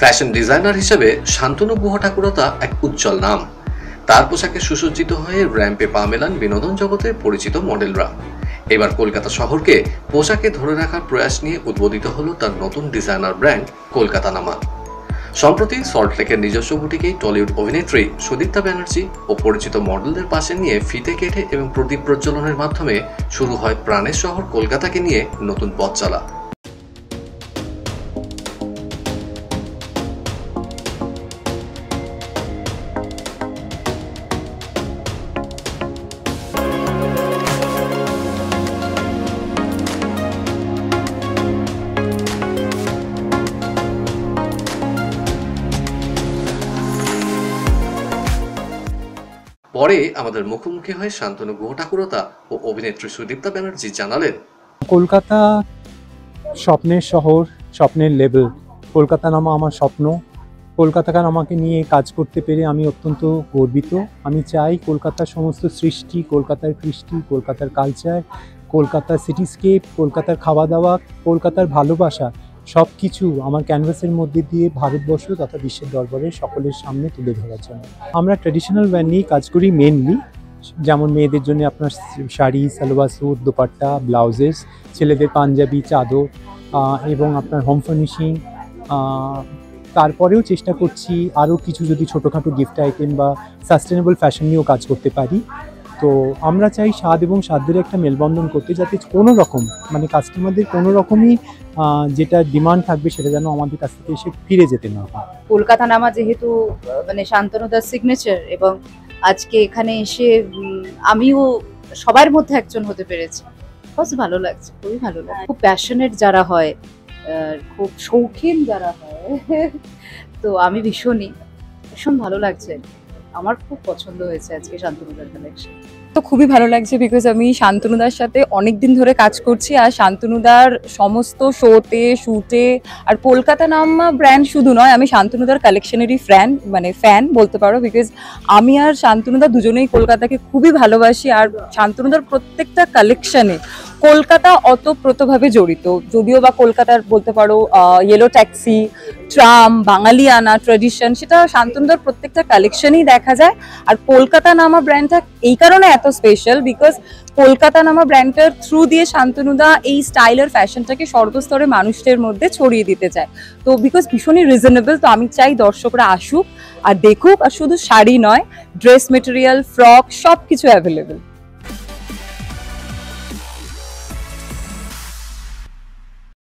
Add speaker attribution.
Speaker 1: Fashion designer হিসেবে শান্তনু গুহ ঠাকুরতা এক উজ্জ্বল নাম। তার পোশাকে সুসজ্জিত হয়ে র্যাম্পে পা মেলান বিনোদন জগতের পরিচিত মডেলরা। এবার কলকাতা শহরকে পোশাকে ধরে রাখার প্রয়াস নিয়ে উদ্বোধিত হলো তার নতুন ডিজাইনার ব্র্যান্ড কলকাতা নামা। সম্প্রতি সল্টলেকের নিজস্ব বুটিকেই টলিউড অভিনেত্রী সুদীপ্তা ব্যানার্জি ও পরিচিত মডেলদের পাশে নিয়ে ফিতে কেটে এবং প্রদীপ প্রজ্বলনের মাধ্যমে শুরু হয় প্রাণের শহর কলকাতাকে নিয়ে নতুন পথ চলা। পরে আমাদের মুখোমুখি হয়ে শান্তনু গুহ ঠাকুরতা ও অভিনেত্রী সুদীপ্তা ব্যানার্জি জানালেন,
Speaker 2: কলকাতা স্বপ্নের শহর, স্বপ্নের লেভেল। কলকাতা নামা আমার স্বপ্ন। কলকাতাকে আমাকে নিয়ে কাজ করতে পেরে আমি অত্যন্ত গর্বিত। আমি চাই কলকাতার সমস্ত সৃষ্টি, কলকাতার কৃষ্টি, কলকাতার কালচার, কলকাতার সিটিস্কেপ, কলকাতার খাওয়া দাওয়া, কলকাতার ভালোবাসা সব কিছু আমার ক্যানভাসের মধ্যে দিয়ে ভারতবর্ষ তথা বিশ্বের দরবারে সকলের সামনে তুলে ধরার জন্য। আমরা ট্র্যাডিশনাল ওয়্যার নিয়ে কাজ করি মেনলি, যেমন মেয়েদের জন্য আপনার শাড়ি, সালোয়ার স্যুট, দোপাট্টা, ব্লাউজেস, ছেলেদের পাঞ্জাবি, চাদর এবং আপনার হোম ফার্নিশিং। তারপরেও চেষ্টা করছি আরও কিছু যদি ছোটোখাটো গিফট আইটেম বা সাস্টেনেবল ফ্যাশন নিয়েও কাজ করতে পারি। তো আমরা চাই স্বাদ এবং সাধ্যের একটা মেলবন্ধন করতে, যাতে কোনো রকম মানে কাস্টমারদের কোনো রকমই যেটা ডিমান্ড থাকবে সেটা যেন আমাদের কাছ থেকে এসে ফিরে যেতে না হয়।
Speaker 3: কলকাতা নামা যেহেতু মানে শান্তনুদার সিগনেচার, এবং আজকে এখানে এসে আমিও সবার মধ্যে একজন হতে পেরেছি। ভালো লাগছে, খুবই ভালো লাগছে। খুব প্যাশনেট যারা হয়, খুব শৌখিন যারা হয়, তো আমি ভীষণ ভালো লাগছে। আমার খুব পছন্দ হয়েছে আজকে শান্তনুদার কালেকশন।
Speaker 4: তো খুবই ভালো লাগছে বিকজ আমি শান্তনুদার সাথে অনেক দিন ধরে কাজ করছি, আর শান্তনুদার সমস্ত শোতে, শুটে, আর কলকাতা নামা ব্র্যান্ড শুধু নয়, আমি শান্তনুদার কালেকশনেরই ফ্যান বলতে পারো। বিকজ আমি আর শান্তনুদা দুজনেই কলকাতাকে খুবই ভালোবাসি, আর শান্তনুদার প্রত্যেকটা কালেকশনে কলকাতা অতপ্রতভাবে জড়িত। যদিও বা কলকাতার বলতে পারো ইয়েলো ট্যাক্সি, ট্রাম, বাঙালিয়ানা, ট্র্যাডিশন, সেটা শান্তনুদার প্রত্যেকটা কালেকশনেই দেখা যায়। আর কলকাতা নামা ব্র্যান্ডটা এই কারণে এত স্পেশাল বিকজ কলকাতা নামা ব্র্যান্ডটার থ্রু দিয়ে শান্তনুদা এই স্টাইলের ফ্যাশনটাকে সর্বস্তরে মানুষদের মধ্যে ছড়িয়ে দিতে চায়। তো বিকজ ভীষণই রিজনেবল, তো আমি চাই দর্শকরা আসুক আর দেখুক। আর শুধু শাড়ি নয়, ড্রেস মেটেরিয়াল, ফ্রক সব কিছু অ্যাভেলেবেল।